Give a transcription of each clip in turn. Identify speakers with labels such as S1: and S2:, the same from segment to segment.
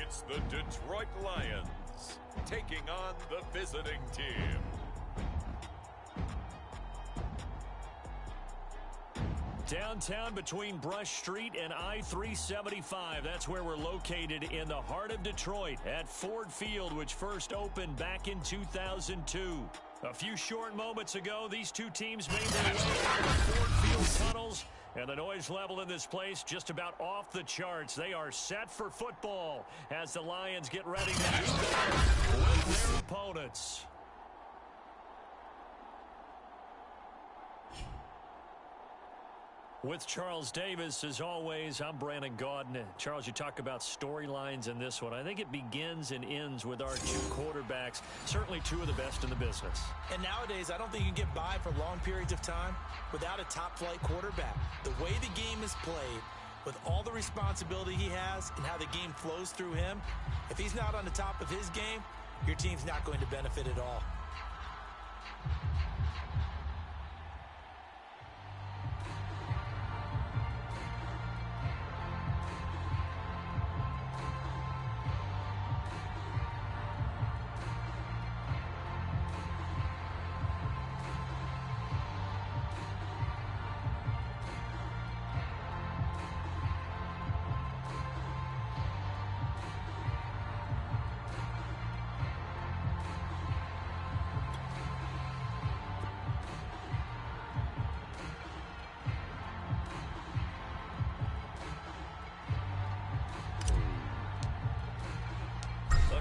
S1: It's the Detroit Lions taking on the visiting team.
S2: Downtown between Brush Street and I-375. That's where we're located in the heart of Detroit at Ford Field, which first opened back in 2002. A few short moments ago, these two teams made their way into the Ford Field tunnels, and the noise level in this place just about off the charts. They are set for football as the Lions get ready to do battle with their opponents. With Charles Davis, as always, I'm Brandon Gaudin. Charles, you talk about storylines in this one. I think it begins and ends with our two quarterbacks, certainly two of the best in the business.
S3: And nowadays, I don't think you can get by for long periods of time without a top-flight quarterback. The way the game is played, with all the responsibility he has and how the game flows through him, if he's not on the top of his game, your team's not going to benefit at all.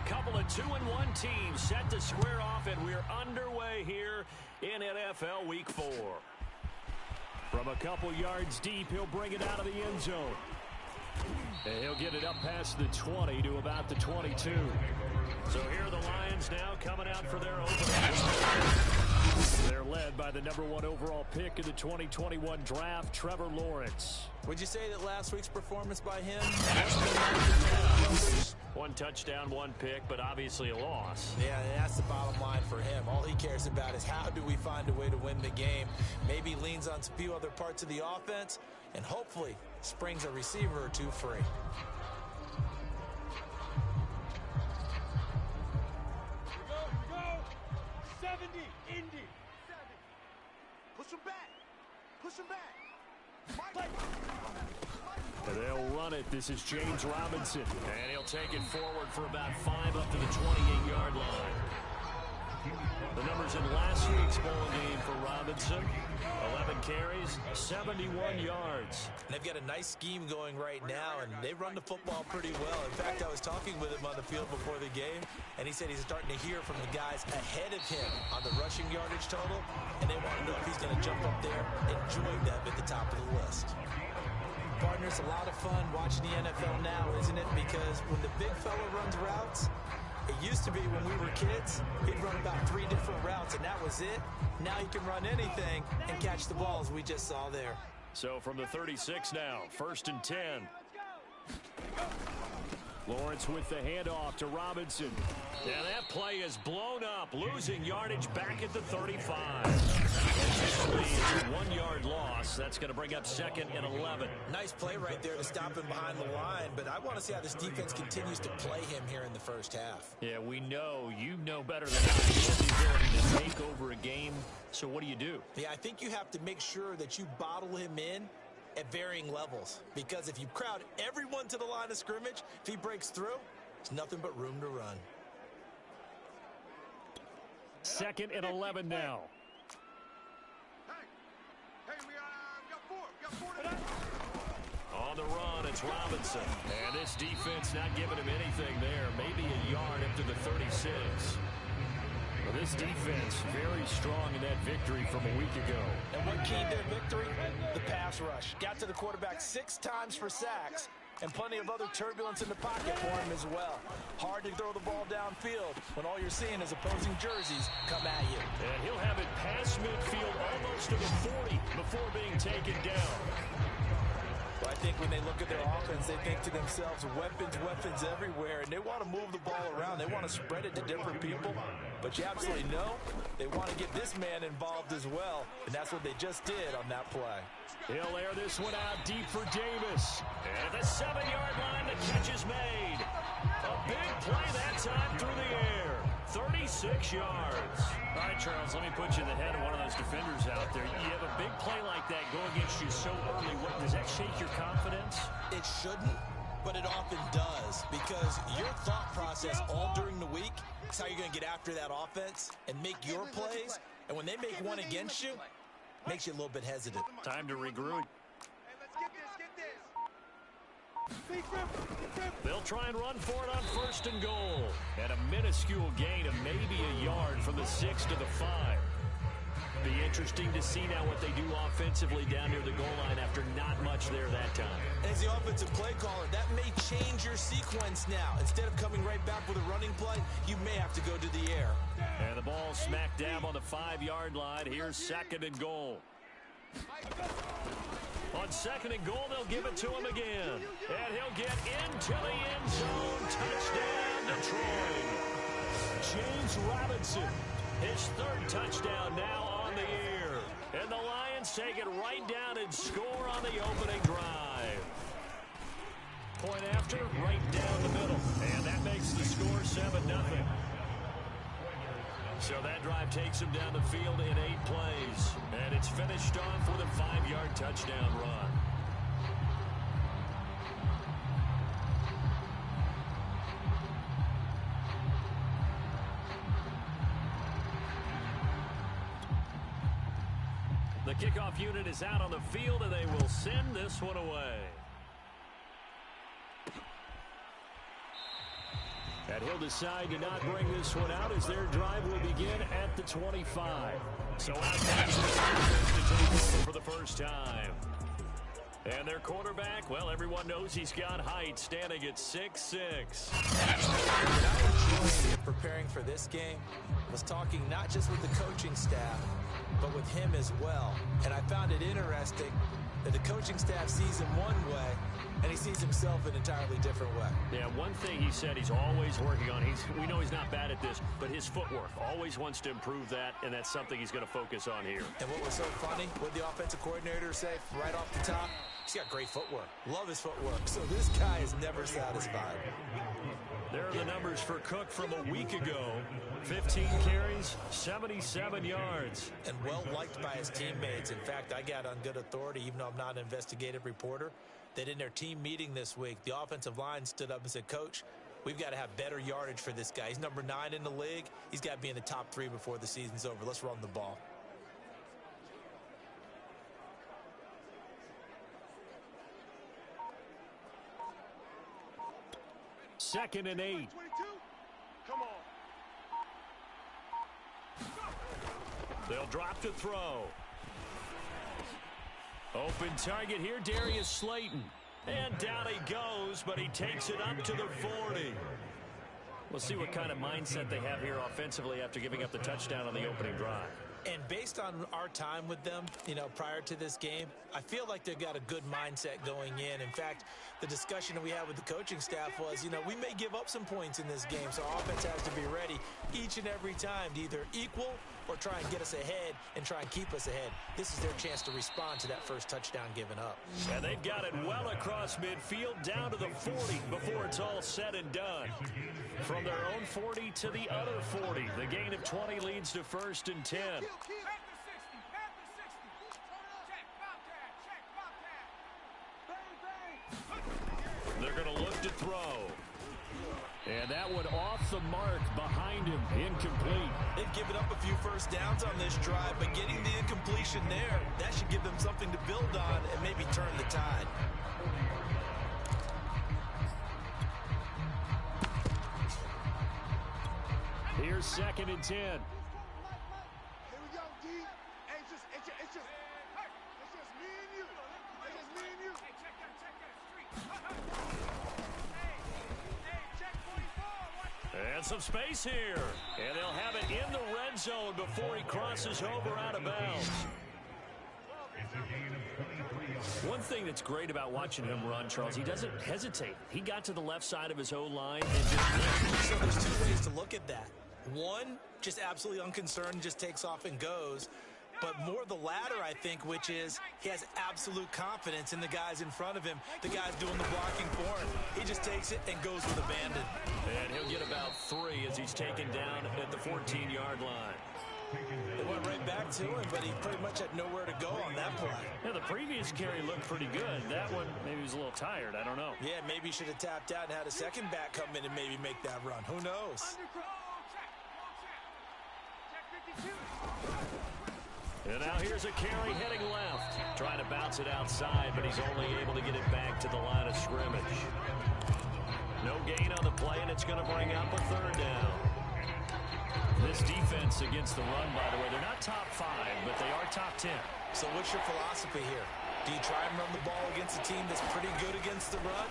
S2: Couple of 2-1 teams set to square off, and we're underway here in NFL Week 4. From a couple yards deep, he'll bring it out of the end zone. And he'll get it up past the 20 to about the 22. So here are the Lions now coming out for their opening. They're led by the #1 overall pick in the 2021 draft, Trevor Lawrence.
S3: Would you say that last week's performance by him?
S2: One touchdown, one pick, but obviously a loss.
S3: Yeah, that's the bottom line for him. All he cares about is how do we find a way to win the game. Maybe leans on a few other parts of the offense, and hopefully springs a receiver or two free.
S4: Here we go. 70, Indy. 70. Push him back. Push him back.
S2: And they'll run it. This is James Robinson. And he'll take it forward for about 5 up to the 28-yard line. The numbers in last week's bowl game for Robinson: 11 carries, 71 yards.
S3: They've got a nice scheme going right now, and they run the football pretty well. In fact, I was talking with him on the field before the game, and he said he's starting to hear from the guys ahead of him on the rushing yardage total, and they want to know if he's going to jump up there and join them at the top of the list. Partner, it's a lot of fun watching the NFL now, isn't it? Because when the big fella runs routes, it used to be when we were kids, he'd run about 3 different routes, and that was it. Now he can run anything and catch the balls we just saw there.
S2: So from the 36 now, 1st and 10. Lawrence with the handoff to Robinson. And that play is blown up, losing yardage back at the 35. It's a 1-yard loss. That's going to bring up 2nd and 11.
S3: Nice play right there to stop him behind the line, but I want to see how this defense continues to play him here in the first half.
S2: Yeah, we know. You know better than I. He has the ability to take over a game. So what do you do?
S3: Yeah, I think you have to make sure that you bottle him in at varying levels, because if you crowd everyone to the line of scrimmage, if he breaks through, there's nothing but room to run.
S2: 2nd and 11 now.
S4: Hey, we got four.
S2: On the run, it's Robinson. And this defense not giving him anything there. Maybe a yard up to the 36. Well, this defense very strong in that victory from a week ago.
S3: And what keyed their victory? The pass rush. Got to the quarterback 6 times for sacks, and plenty of other turbulence in the pocket for him as well. Hard to throw the ball downfield when all you're seeing is opposing jerseys come at you.
S2: And he'll have it past midfield almost to the 40 before being taken down.
S3: Well, I think when they look at their offense, they think to themselves, weapons, weapons everywhere, and they want to move the ball around. They want to spread it to different people, but you absolutely know they want to get this man involved as well, and that's what they just did on that play.
S2: He'll air this one out deep for Davis. And at the 7-yard line, the catch is made. A big play that time through the air. 36 yards. All right, Charles, let me put you in the head of one of those defenders out there. You have a big play like that go against you so early. Does that shake your confidence?
S3: It shouldn't, but it often does, because your thought process all during the week is how you're going to get after that offense and make your plays. And when they make one against you, makes you a little bit hesitant.
S2: Time to regroup.
S4: Hey, let's get this.
S2: They'll try and run for it on 1st and goal. And a minuscule gain of maybe a yard from the 6 to the 5. Be interesting to see now what they do offensively down near the goal line after not much there that time.
S3: As the offensive play caller, that may change your sequence now. Instead of coming right back with a running play, you may have to go to the air.
S2: And the ball smack dab on the 5-yard line. Here's 2nd and goal. On 2nd and goal, they'll give it to him again. And he'll get into the end zone. Touchdown, Detroit. James Robinson, his 3rd touchdown now on the year. And the Lions take it right down and score on the opening drive. Point after, right down the middle. And that makes the score 7-0. So that drive takes him down the field in 8 plays. And it's finished off with a 5-yard touchdown run. The kickoff unit is out on the field, and they will send this one away. And he'll decide to not bring this one out as their drive will begin at the 25. So out comes the to take over for the first time. And their quarterback, well, everyone knows he's got height, standing at 6'6".
S3: Preparing for this game, was talking not just with the coaching staff, but with him as well. And I found it interesting that the coaching staff sees him one way, and he sees himself an entirely different way.
S2: Yeah, one thing he said he's always working on, we know he's not bad at this, but his footwork, always wants to improve that, and that's something he's going to focus on here.
S3: And what was so funny, what the offensive coordinator say right off the top, he's got great footwork. Love his footwork. So this guy is never satisfied.
S2: There are the numbers for Cook from a week ago. 15 carries, 77 yards.
S3: And well-liked by his teammates. In fact, I got on good authority, even though I'm not an investigative reporter, that in their team meeting this week, the offensive line stood up and said, Coach, we've got to have better yardage for this guy. He's number 9 in the league. He's got to be in the top 3 before the season's over. Let's run the ball.
S2: Second and 8.
S4: 22. Come on.
S2: They'll drop to throw. Open target here, Darius Slayton. And down he goes, but he takes it up to the 40. We'll see what kind of mindset they have here offensively after giving up the touchdown on the opening drive.
S3: And based on our time with them, prior to this game, I feel like they've got a good mindset going in. In fact, the discussion that we had with the coaching staff was, we may give up some points in this game, so our offense has to be ready each and every time to either equal or try and get us ahead and try and keep us ahead. This is their chance to respond to that first touchdown given up.
S2: And they've got it well across midfield down to the 40 before it's all said and done. From their own 40 to the other 40. The gain of 20 leads to 1st and 10. They're going to look to throw. And that one off the mark behind him, incomplete.
S3: They've given up a few first downs on this drive, but getting the incompletion there, that should give them something to build on and maybe turn the tide.
S2: Here's 2nd and 10.
S4: Here we go, D. Hey, it's just me and you. It's just me and you. Hey, check that street. Hey, check 44.
S2: And some space here. And they'll have it in the red zone before he crosses over out of bounds. One thing that's great about watching him run, Charles, he doesn't hesitate. He got to the left side of his O-line and just went.
S3: So there's two ways to look at that. One, just absolutely unconcerned, just takes off and goes. But more the latter, I think, which is he has absolute confidence in the guys in front of him, the guys doing the blocking for him. He just takes it and goes with abandon.
S2: And he'll get about 3 as he's taken down at the 14-yard line.
S3: It went right back to him, but he pretty much had nowhere to go on that play.
S2: Yeah, the previous carry looked pretty good. That one, maybe he was a little tired. I don't know.
S3: Yeah, maybe he should have tapped out and had a second back come in and maybe make that run. Who knows?
S2: And now here's a carry heading left. Trying to bounce it outside, but he's only able to get it back to the line of scrimmage. No gain on the play, and it's going to bring up a 3rd down. This defense against the run, by the way, they're not top 5, but they are top 10.
S3: So what's your philosophy here? Do you try and run the ball against a team that's pretty good against the run?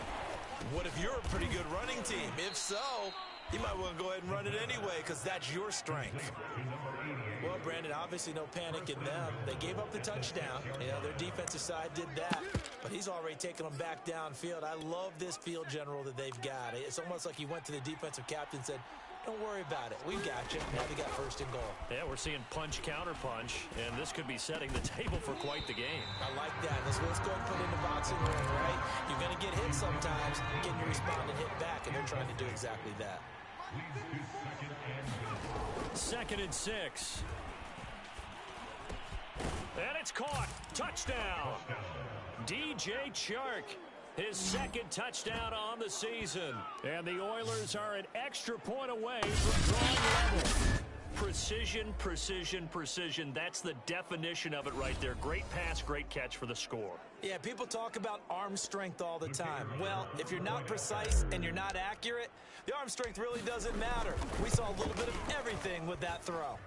S3: What if you're a pretty good running team? If so, you might want to go ahead and run it anyway because that's your strength. Well, Brandon, obviously no panic in them. They gave up the touchdown. You know, their defensive side did that, but he's already taken them back downfield. I love this field general that they've got. It's almost like he went to the defensive captain and said, don't worry about it. We got you. Now we got 1st and goal.
S2: Yeah, we're seeing punch, counter punch, and this could be setting the table for quite the game.
S3: I like that. Let's go and put in the boxing ring, right? You're going to get hit sometimes. Can you respond and hit back? And they're trying to do exactly that.
S2: 2nd and 6. And it's caught. Touchdown. DJ Chark. His 2nd touchdown on the season. And the Oilers are an extra point away from drawing level. Precision, precision, precision. That's the definition of it right there. Great pass, great catch for the score.
S3: Yeah, people talk about arm strength all the time. Well, if you're not precise and you're not accurate, the arm strength really doesn't matter. We saw a little bit of everything with that throw.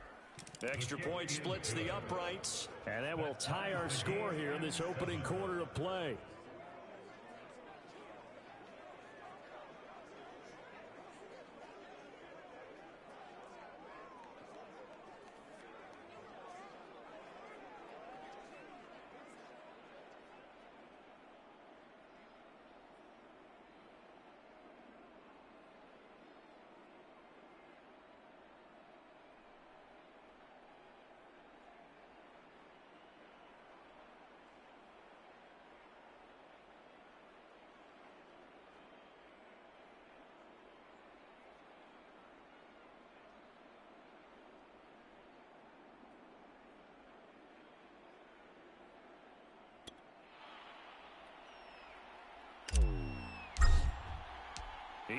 S2: Extra point splits the uprights. And that will tie our score here in this opening quarter of play.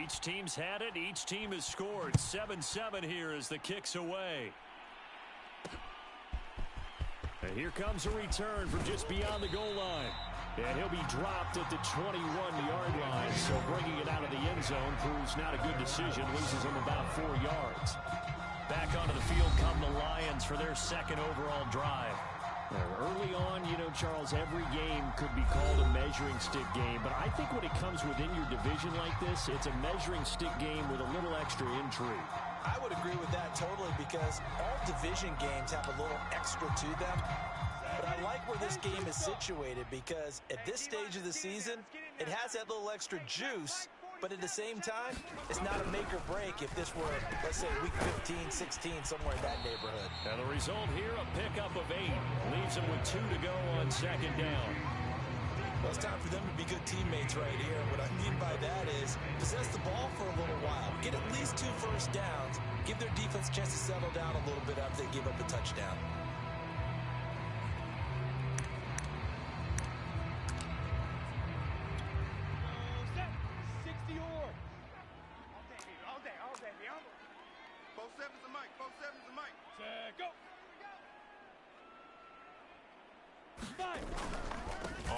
S2: Each team's had it. Each team has scored. 7-7 here as the kick's away. And here comes a return from just beyond the goal line. And he'll be dropped at the 21-yard line. So bringing it out of the end zone proves not a good decision. Loses him about 4 yards. Back onto the field come the Lions for their 2nd overall drive. Early on, you know, Charles, every game could be called a measuring stick game. But I think when it comes within your division like this, it's a measuring stick game with a little extra intrigue.
S3: I would agree with that totally because all division games have a little extra to them. But I like where this game is situated because at this stage of the season, it has that little extra juice. But at the same time, it's not a make or break if this were, let's say, week 15, 16, somewhere in that neighborhood.
S2: And the result here, a pickup of 8. Leaves them with 2 to go on 2nd down.
S3: Well, it's time for them to be good teammates right here. What I mean by that is possess the ball for a little while. Get at least 2 first downs. Give their defense a chance to settle down a little bit after they give up a touchdown.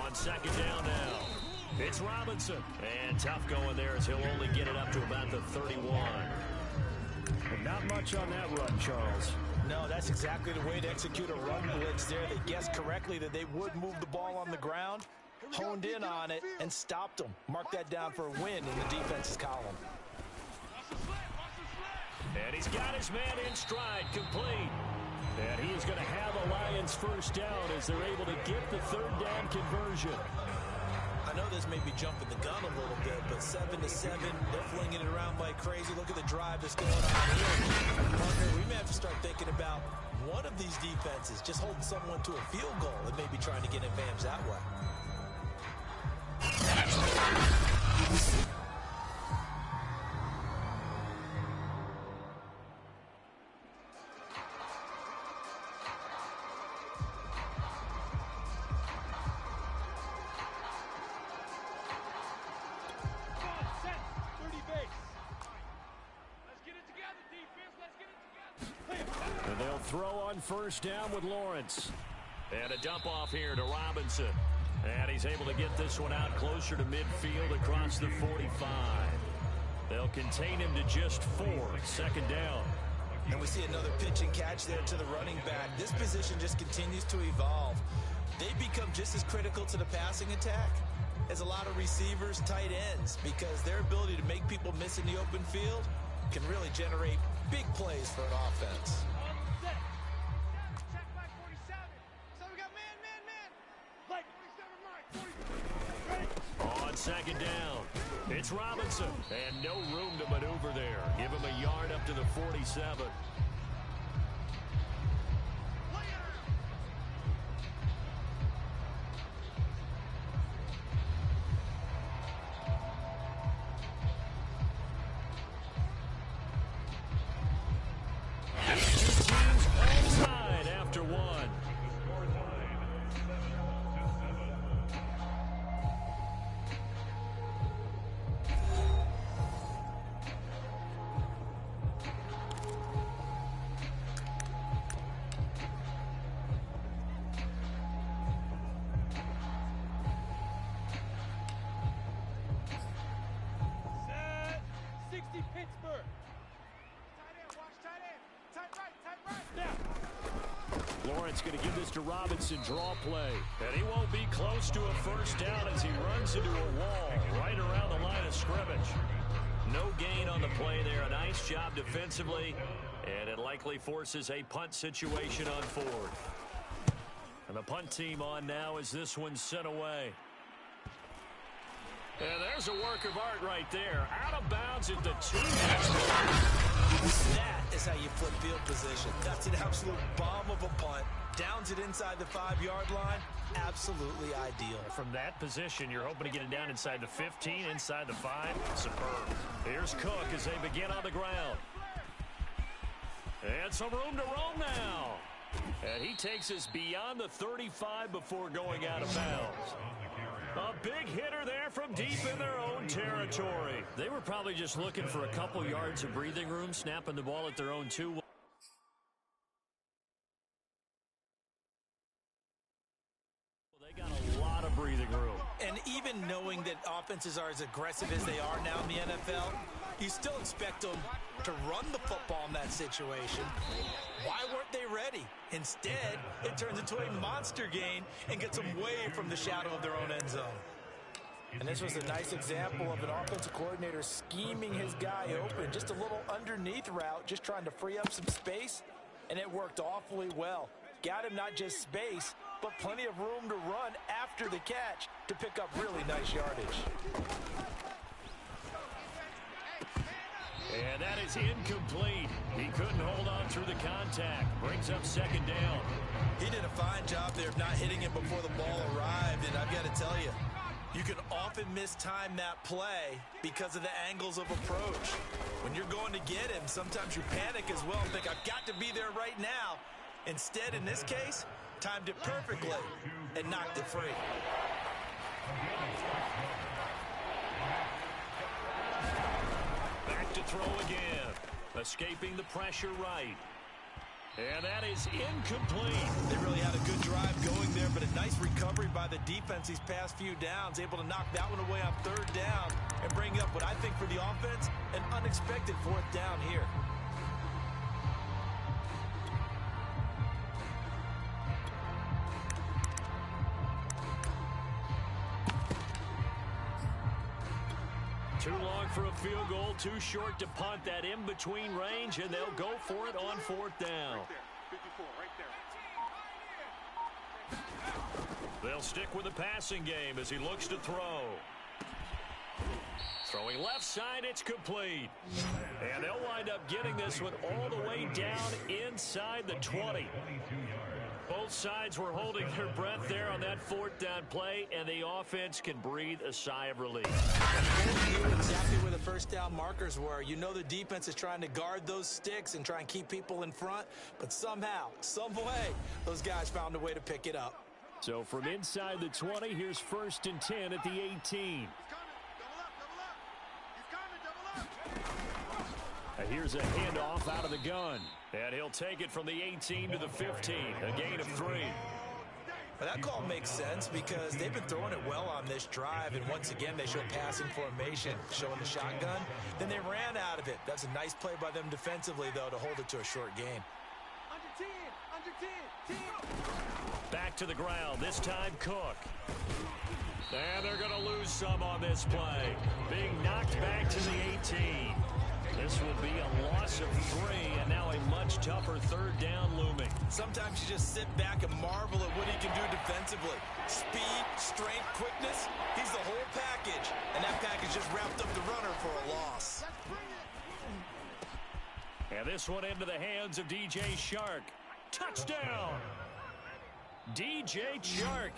S2: On 2nd down now, it's Robinson. And tough going there as he'll only get it up to about the 31. But not much on that run, Charles.
S3: No, that's exactly the way to execute a run blitz there. They guessed correctly that they would move the ball on the ground, honed in on it, and stopped them. Mark that down for a win in the defense's column.
S2: And he's got his man in stride, complete. And he is going to have a Lions first down as they're able to get the third down conversion.
S3: I know this may be jumping the gun a little bit, but 7-7, they're flinging it around like crazy. Look at the drive that's going on here. Partner, we may have to start thinking about one of these defenses just holding someone to a field goal and maybe trying to get advantage that way.
S2: And they'll throw on first down with Lawrence. And a dump off here to Robinson. And he's able to get this one out closer to midfield across the 45. They'll contain him to just 4. Second down.
S3: And we see another pitch and catch there to the running back. This position just continues to evolve. They become just as critical to the passing attack as a lot of receivers, tight ends, because their ability to make people miss in the open field can really generate big plays for an offense.
S2: On second down, it's Robinson, and no room to maneuver there. Give him a yard up to the 47. These two teams onside after one. Lawrence going to give this to Robinson, draw play. And he won't be close to a first down as he runs into a wall right around the line of scrimmage. No gain on the play there. A nice job defensively. And it likely forces a punt situation on fourth. And the punt team on now as this one's sent away. And there's a work of art right there. Out of bounds at the 2-yard line.
S3: That is how you flip field position. That's an absolute bomb of a punt. Downs it inside the 5-yard line. Absolutely ideal.
S2: From that position, you're hoping to get it down inside the 15, inside the 5. Superb. Here's Cook as they begin on the ground. And some room to roam now. And he takes us beyond the 35 before going out of bounds. A big hitter there from deep in their own territory. They were probably just looking for a couple yards of breathing room, snapping the ball at their own 2. They got a lot of breathing room.
S3: And even knowing that offenses are as aggressive as they are now in the NFL, you still expect them to run the football in that situation. Why weren't they ready? Instead, it turns into a monster gain and gets them way from the shadow of their own end zone. And this was a nice example of an offensive coordinator scheming his guy open. Just a little underneath route, just trying to free up some space, and it worked awfully well. Got him not just space, but plenty of room to run after the catch to pick up really nice yardage.
S2: And that is incomplete. He couldn't hold on through the contact. Brings up second down.
S3: He did a fine job there of not hitting him before the ball arrived, and I've got to tell you, you can often mistime that play because of the angles of approach. When you're going to get him, sometimes you panic as well and think, I've got to be there right now. Instead, in this case, timed it perfectly and knocked it free.
S2: Back to throw again. Escaping the pressure right. And that is incomplete.
S3: They really had a good drive going there, but a nice recovery by the defense these past few downs. Able to knock that one away on third down and bring up what I think for the offense, an unexpected fourth down here.
S2: Too long for a field goal, too short to punt that in-between range, and they'll go for it on fourth down.
S4: 54, right there.
S2: They'll stick with the passing game as he looks to throw. Throwing left side, it's complete. And they'll wind up getting this one all the way down inside the 20. Both sides were holding their breath there on that fourth down play, and the offense can breathe a sigh of relief.
S3: You knew exactly where the first down markers were. You know the defense is trying to guard those sticks and try and keep people in front, but somehow, some way, those guys found a way to pick it up.
S2: So from inside the 20, here's 1st and 10 at the 18. Here's a handoff out of the gun. And he'll take it from the 18 to the 15. A gain of 3.
S3: Well, that call makes sense because they've been throwing it well on this drive. And once again, they showed passing formation, showing the shotgun. Then they ran out of it. That's a nice play by them defensively, though, to hold it to a short gain.
S4: Under 10, 10.
S2: Back to the ground, this time Cook. And they're going to lose some on this play. Being knocked back to the 18. This will be a loss of 3, and now a much tougher 3rd down looming.
S3: Sometimes you just sit back and marvel at what he can do defensively. Speed, strength, quickness, he's the whole package. And that package just wrapped up the runner for a loss.
S2: And this one into the hands of DJ Shark. Touchdown! DJ Shark.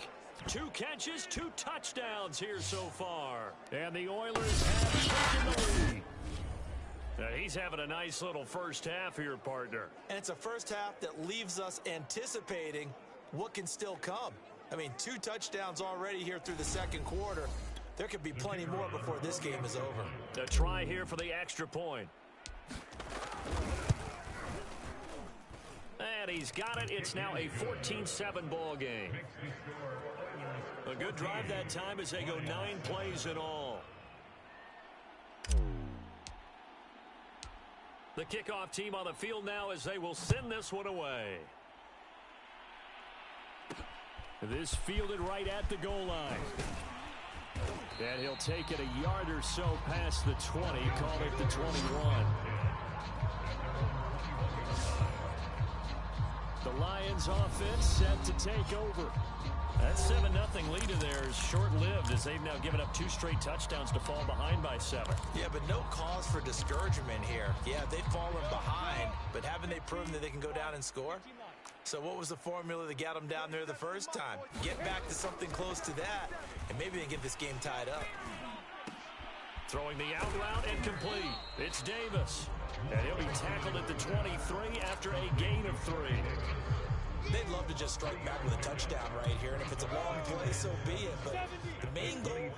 S2: 2 catches, 2 touchdowns here so far. And the Oilers have taken the lead. He's having a nice little first half here, partner.
S3: And it's a first half that leaves us anticipating what can still come. I mean, 2 touchdowns already here through the second quarter. There could be plenty more before this game is over.
S2: A try here for the extra point. And he's got it. It's now a 14-7 ball game. A good drive that time as they go 9 plays in all. The kickoff team on the field now as they will send this one away. This fielded right at the goal line. And he'll take it a yard or so past the 20, call it the 21. The Lions offense set to take over. That 7-0 lead of theirs short-lived as they've now given up 2 straight touchdowns to fall behind by 7.
S3: Yeah, but no cause for discouragement here. Yeah, they've fallen behind, but haven't they proven that they can go down and score? So what was the formula that got them down there the first time? Get back to something close to that, and maybe they get this game tied up.
S2: Throwing the out route and complete. It's Davis. And he'll be tackled at the 23 after a gain of 3.
S3: They'd love to just strike back with a touchdown right here, and if it's a long play, so be it. But the main goal,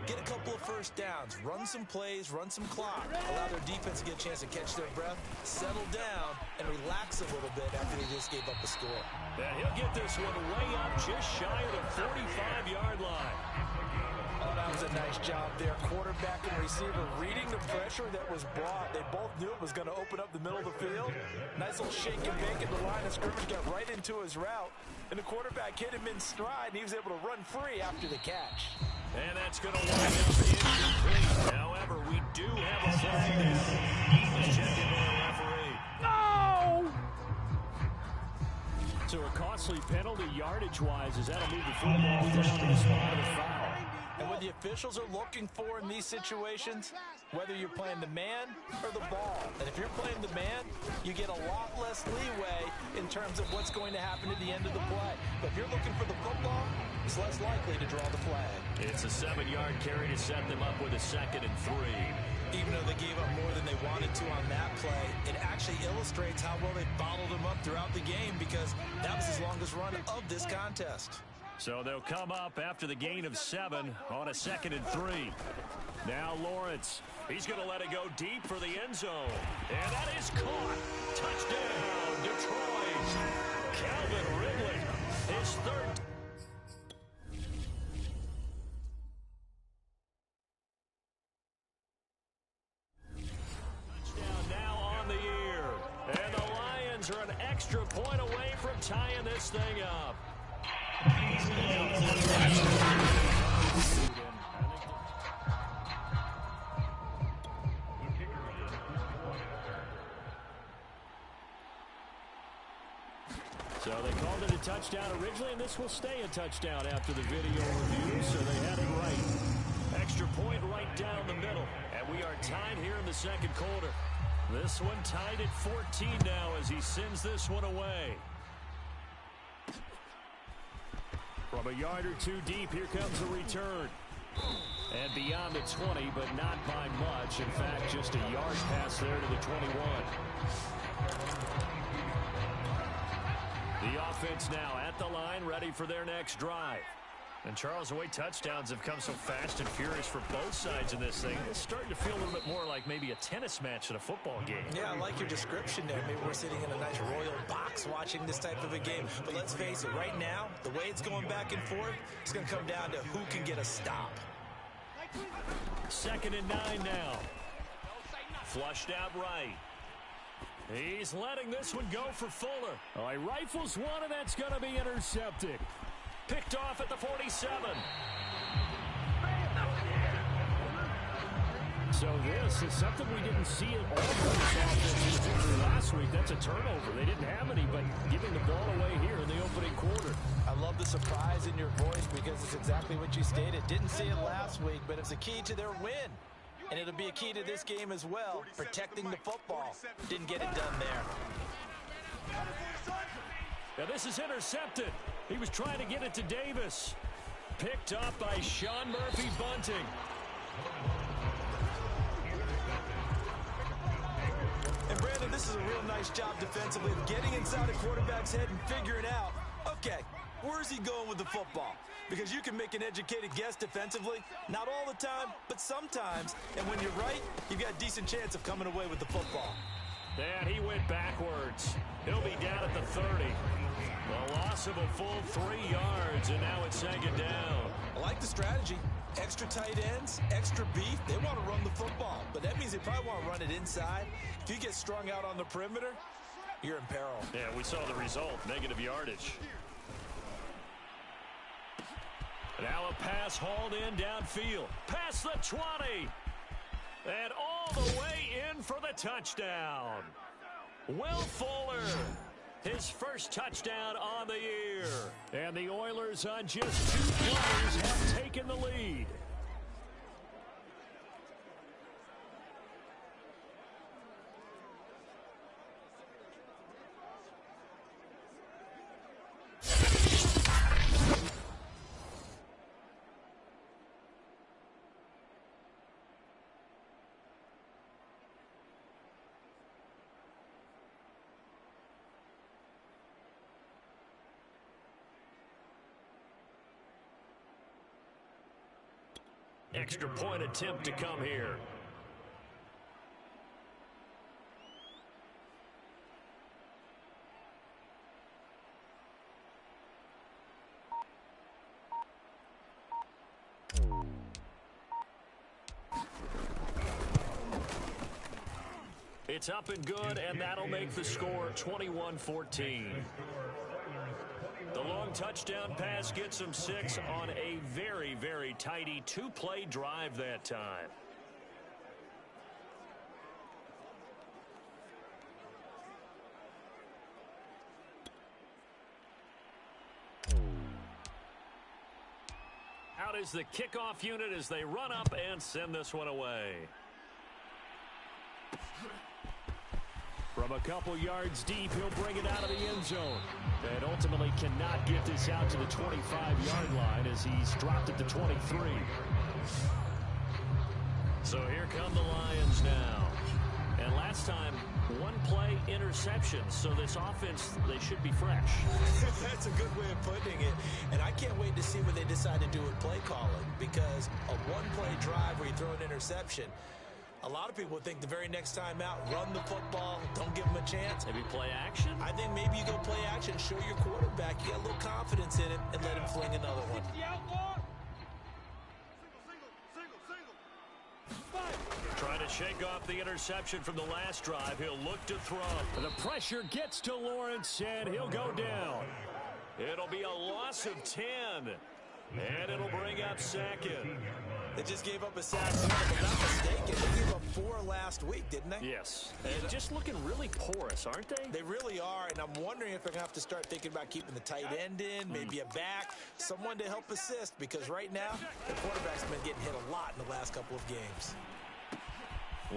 S3: get a couple of first downs, run some plays, run some clock, allow their defense to get a chance to catch their breath, settle down, and relax a little bit after they just gave up a score.
S2: And he'll get this one way up just shy of the 45-yard line.
S3: Oh, that was a nice job there. Quarterback and receiver reading the pressure that was brought. They both knew it was going to open up the middle of the field. Nice little shake and bake at the line of scrimmage, got right into his route. And the quarterback hit him in stride, and he was able to run free after the catch.
S2: And that's going to wind up incomplete. However, we do have a flag there. Let's check in with the referee.
S5: No!
S2: So a costly penalty yardage-wise as that'll move the football down to the spot of the foul.
S3: And what the officials are looking for in these situations, whether you're playing the man or the ball. And if you're playing the man, you get a lot less leeway in terms of what's going to happen at the end of the play. But if you're looking for the football, it's less likely to draw the flag.
S2: It's a 7-yard carry to set them up with a 2nd and 3.
S3: Even though they gave up more than they wanted to on that play, it actually illustrates how well they bottled them up throughout the game because that was his longest run of this contest.
S2: So they'll come up after the gain of 7 on a 2nd and 3. Now Lawrence, he's going to let it go deep for the end zone. And that is caught. Touchdown, Detroit. Calvin Ridley, his 3rd. Touchdown now on the year. And the Lions are an extra point away from tying this thing up. So they called it a touchdown originally, and this will stay a touchdown after the video review, so they had it right. Extra point right down the middle, and we are tied here in the second quarter. This one tied at 14 now as he sends this one away. From a yard or two deep, here comes a return. And beyond the 20, but not by much. In fact, just a yard pass there to the 21. The offense now at the line, ready for their next drive. And Charles, the way touchdowns have come so fast and furious for both sides in this thing, it's starting to feel a little bit more like maybe a tennis match than a football game.
S3: Yeah, I like your description there. Maybe we're sitting in a nice royal box watching this type of a game. But let's face it, right now, the way it's going back and forth, it's going to come down to who can get a stop.
S2: 2nd and 9 now. Flushed out right. He's letting this one go for Fuller. Oh, he rifles one, and that's going to be intercepted. Picked off at the 47. So this is something we didn't see at all from this offense last week. That's a turnover. They didn't have any, but giving the ball away here in the opening quarter.
S3: I love the surprise in your voice because it's exactly what you stated. Didn't see it last week, but it's a key to their win. And it'll be a key to this game as well, protecting the football. Didn't get it done there.
S2: Now this is intercepted. He was trying to get it to Davis. Picked up by Sean Murphy-Bunting.
S3: And Brandon, this is a real nice job defensively of getting inside a quarterback's head and figuring out, okay, where's he going with the football? Because you can make an educated guess defensively, not all the time, but sometimes. And when you're right, you've got a decent chance of coming away with the football.
S2: And he went backwards. He'll be down at the 30. A loss of a full 3 yards, and now it's 2nd down.
S3: I like the strategy. Extra tight ends, extra beef. They want to run the football, but that means they probably want to run it inside. If you get strung out on the perimeter, you're in peril.
S2: Yeah, we saw the result, negative yardage. Now a pass hauled in downfield. Past the 20. And all the way in for the touchdown. Will Fuller, his first touchdown on the year. And the Oilers on just 2 plays have taken the lead. Extra point attempt to come here. It's up and good, and that'll make the score 21-14. The long touchdown pass gets them 6 on a very, very tidy 2-play drive that time. Out is the kickoff unit as they run up and send this one away. From a couple yards deep, he'll bring it out of the end zone. And ultimately cannot get this out to the 25-yard line as he's dropped it to 23. So here come the Lions now. And last time, 1-play interception. So this offense, they should be fresh.
S3: That's a good way of putting it. And I can't wait to see what they decide to do with play calling. Because a 1-play drive where you throw an interception, a lot of people think the very next time out, run the football, don't give them a chance.
S2: Maybe play action?
S3: I think maybe you go play action, show your quarterback you got a little confidence in him, and let him fling another one.
S2: Trying to shake off the interception from the last drive. He'll look to throw. The pressure gets to Lawrence, and he'll go down. It'll be a loss of 10, and it'll bring up 2nd.
S3: They just gave up a sack. If I'm not mistaken, they gave up 4 last week, didn't they?
S2: Yes. And just looking really porous, aren't they?
S3: They really are, and I'm wondering if they're going to have to start thinking about keeping the tight end in, maybe a back, someone to help assist, because right now, the quarterback's been getting hit a lot in the last couple of games.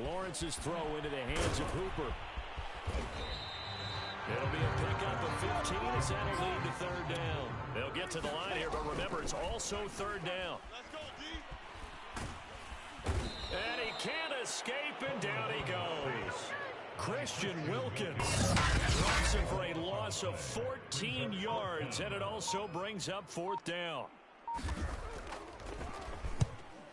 S2: Lawrence's throw into the hands of Hooper. It'll be a pickup of 15 as that'll lead to third down. They'll get to the line here, but remember, it's also third down.
S4: Let's go, D.
S2: And he can't escape, and down he goes. Christian Wilkins drops him for a loss of 14 yards, and it also brings up fourth down.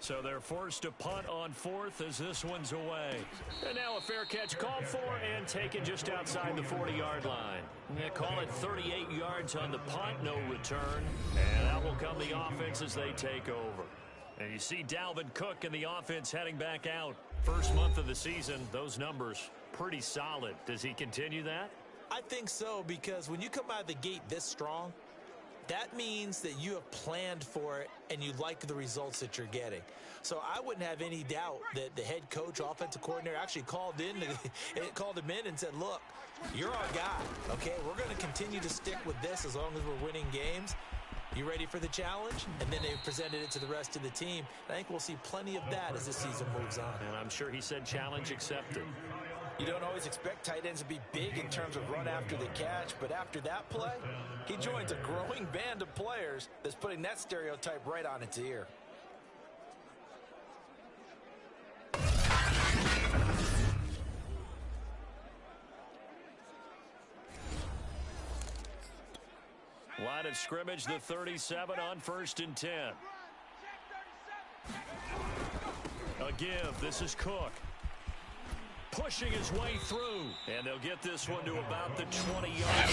S2: So they're forced to punt on fourth as this one's away. And now a fair catch called for and taken just outside the 40-yard line. They call it 38 yards on the punt, no return. And out will come the offense as they take over. And you see Dalvin Cook and the offense heading back out. First month of the season, those numbers pretty solid. Does he continue that?
S3: I think so, because when you come out of the gate this strong, that means that you have planned for it and you like the results that you're getting. So I wouldn't have any doubt that the head coach, offensive coordinator, actually called him in and said, look, you're our guy, okay? We're going to continue to stick with this as long as we're winning games. You ready for the challenge? And then they presented it to the rest of the team. I think we'll see plenty of that as the season moves on.
S2: And I'm sure he said challenge accepted.
S3: You don't always expect tight ends to be big in terms of run after the catch, but after that play, he joins a growing band of players that's putting that stereotype right on its ear.
S2: Line of scrimmage, the 37 on 1st and 10. A give. This is Cook. Pushing his way through. And they'll get this one to about the 20-yard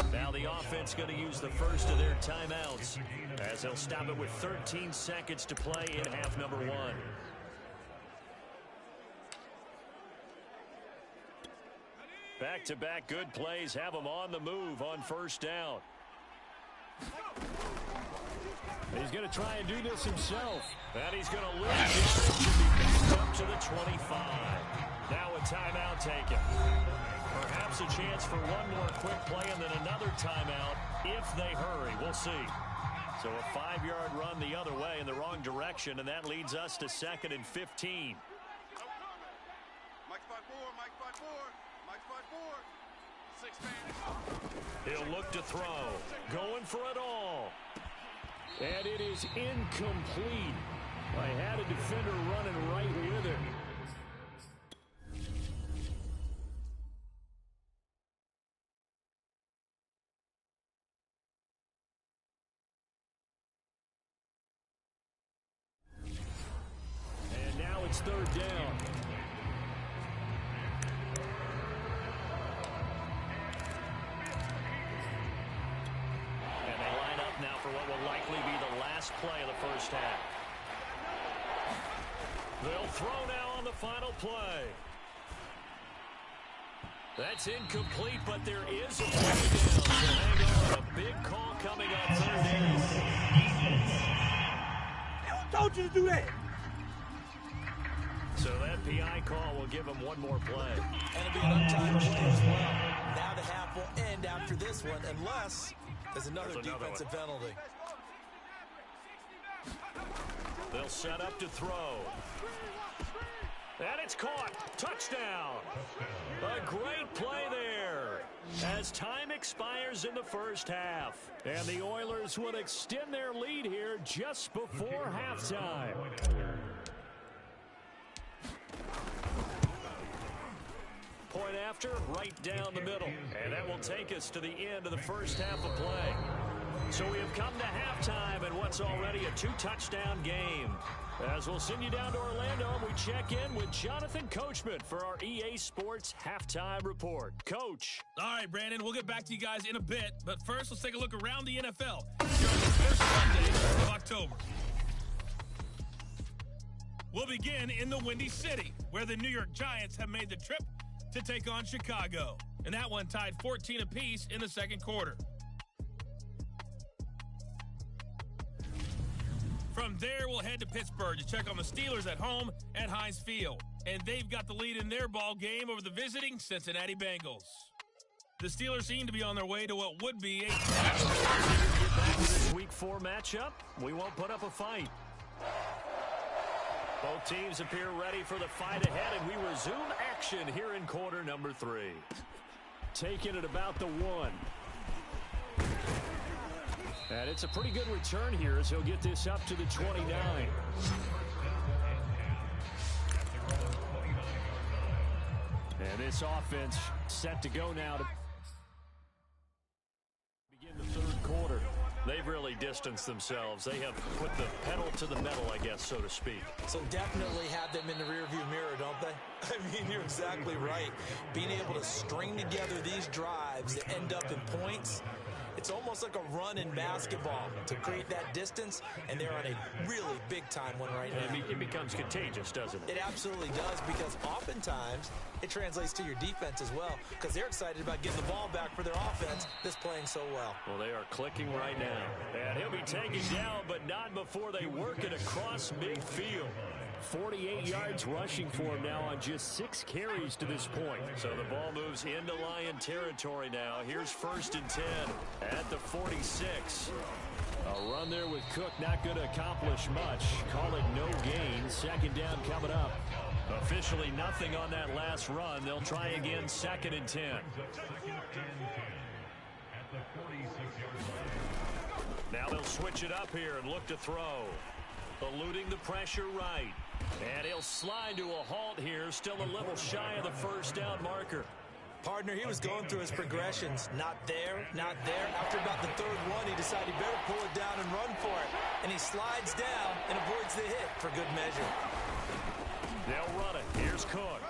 S2: line. Now the offense going to use the first of their timeouts as they'll stop it with 13 seconds to play in half number 1. Back-to-back good plays have them on the move on first down. He's going to try and do this himself. And he's going to lose yardage and be backed up to the 25. Now a timeout taken. Perhaps a chance for one more quick play and then another timeout if they hurry. We'll see. So a 5-yard run the other way in the wrong direction, and that leads us to 2nd and 15.
S4: Mike 5-4, Mike 5-4. Mike 5-4. 6 man.
S2: He'll look to throw. Going for it all. And it is incomplete. I had a defender running right with it. And now it's third down. Now for what will likely be the last play of the first half. They'll throw now on the final play. That's incomplete, but there is a play down. So hang on, a big call coming on third down.
S4: Who told you to do that?
S2: So that PI call will give him one more play.
S3: And it'll be an untimed play as well. Now the half will end after this one, unless there's another defensive penalty.
S2: They'll set up to throw. And it's caught. Touchdown. A great play there as time expires in the first half. And the Oilers would extend their lead here just before halftime. Point after, right down the middle. And that will take us to the end of the first half of play. So we have come to halftime in what's already a 2-touchdown game. As we'll send you down to Orlando, we check in with Jonathan Coachman for our EA Sports Halftime Report. Coach.
S5: All right, Brandon, we'll get back to you guys in a bit. But first, let's take a look around the NFL here on the first Sunday of October. We'll begin in the Windy City, where the New York Giants have made the trip to take on Chicago. And that one tied 14 apiece in the second quarter. From there, we'll head to Pittsburgh to check on the Steelers at home at Heinz Field. And they've got the lead in their ball game over the visiting Cincinnati Bengals. The Steelers seem to be on their way to what would be a...
S2: Get back to this Week 4 matchup. We won't put up a fight. Both teams appear ready for the fight ahead, and we resume action here in quarter number 3. Taking it about the 1. And it's a pretty good return here as he'll get this up to the 29. And this offense set to go now to begin the third quarter. They've really distanced themselves. They have put the pedal to the metal, I guess, so to speak.
S3: So definitely have them in the rearview mirror, don't they? I mean, you're exactly right. Being able to string together these drives that end up in points, it's almost like a run in basketball to create that distance, and they're on a really big-time one right now.
S2: It becomes contagious, doesn't it?
S3: It absolutely does, because oftentimes it translates to your defense as well, because they're excited about getting the ball back for their offense that's playing so well.
S2: Well, they are clicking right now. And he'll be taken down, but not before they work it across midfield. 48 yards rushing for him now on just 6 carries to this point. So the ball moves into Lion territory now. Here's 1st and 10 at the 46. A run there with Cook, not going to accomplish much. Call it no gain. 2nd down coming up. Officially nothing on that last run. They'll try again 2nd and 10. Now they'll switch it up here and look to throw. Eluding the pressure right. And he'll slide to a halt here. Still a little shy of the 1st down marker.
S3: Partner, he was going through his progressions. Not there, not there. After about the 3rd one, he decided he better pull it down and run for it. And he slides down and avoids the hit for good measure.
S2: They'll run it. Here's Cook.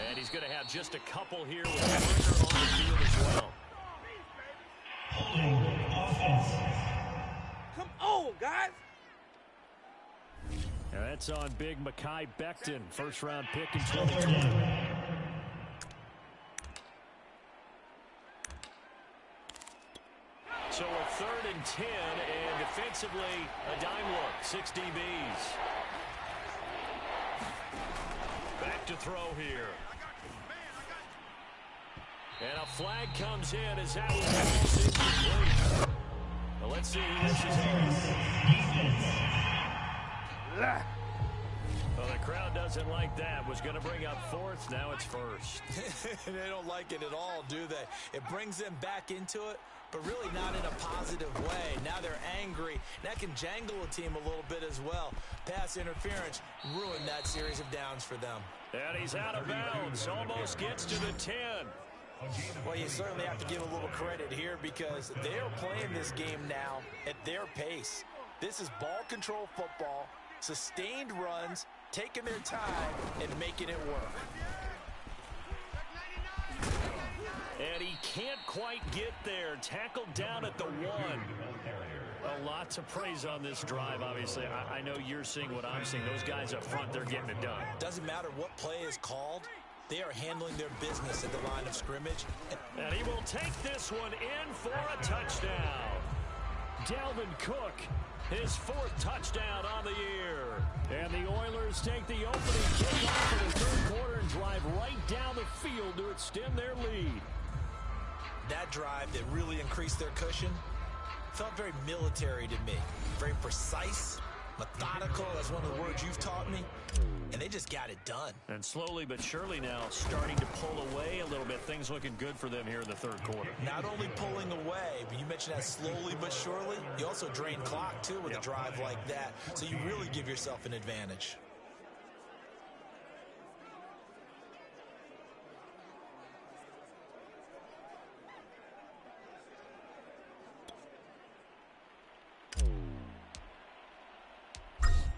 S2: And he's going to have just a couple here with Hunter on the field as well.
S4: Come on, guys.
S2: And that's on big Mekhi Becton, 1st-round pick in 2020. So a 3rd and 10, and defensively, a dime look, 6 DBs. Back to throw here. And a flag comes in as that was almost incomplete. Well, let's see who this is. Well, the crowd doesn't like that. Was going to bring up 4th. Now it's 1st.
S3: They don't like it at all, do they? It brings them back into it, but really not in a positive way. Now they're angry. That can jangle a team a little bit as well. Pass interference ruined that series of downs for them.
S2: And he's out of bounds. Almost gets to the 10.
S3: Well, you certainly have to give a little credit here because they're playing this game now at their pace. This is ball control football, sustained runs, taking their time, and making it work.
S2: And he can't quite get there. Tackled down at the 1. A lot to praise on this drive, obviously. I know you're seeing what I'm seeing. Those guys up front, they're getting it done.
S3: Doesn't matter what play is called. They are handling their business at the line of scrimmage.
S2: And he will take this one in for a touchdown. Dalvin Cook, his 4th touchdown on the year. And the Oilers take the opening kickoff of the 3rd quarter and drive right down the field to extend their lead.
S3: That drive that really increased their cushion felt very military to me. Very precise, methodical. That's one of the words you've taught me. And they just got it done.
S2: And slowly but surely now starting to pull away a little bit. Things looking good for them here in the 3rd quarter.
S3: Not only pulling away, but you mentioned that slowly but surely. You also drain clock, too, with a drive like that. So you really give yourself an advantage.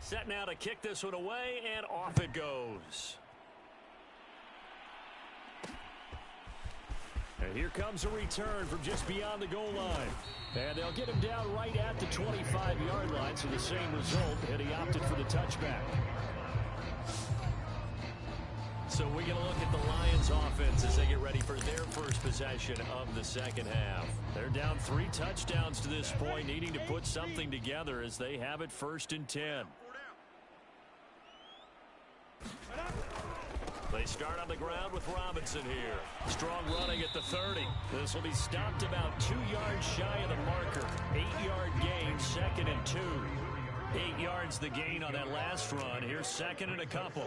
S2: Set now to kick this one away, and off it goes. And here comes a return from just beyond the goal line. And they'll get him down right at the 25-yard line, so the same result, and he opted for the touchback. So we're going to look at the Lions offense as they get ready for their first possession of the second half. They're down 3 touchdowns to this point, needing to put something together as they have it 1st and 10. They start on the ground with Robinson here. Strong running at the 30. This will be stopped about 2 yards shy of the marker. 8-yard gain, 2nd and 2. 8 yards the gain on that last run. Here's 2nd and a couple.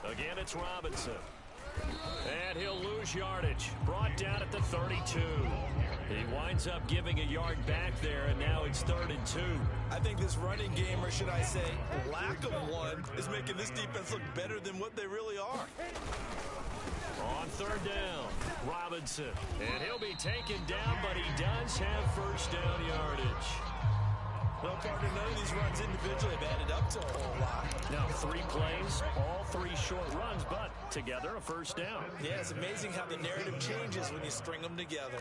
S2: Again, it's Robinson. And he'll lose yardage. Brought down at the 32. He winds up giving a yard back there, and now it's 3rd and 2.
S3: I think this running game, or should I say lack of one, is making this defense look better than what they really are.
S2: On 3rd down, Robinson. And he'll be taken down, but he does have 1st down yardage.
S3: Well, partner, none of these runs individually have added up to a whole lot.
S2: Now 3 plays, all 3 short runs, but together a 1st down.
S3: Yeah, it's amazing how the narrative changes when you string them together.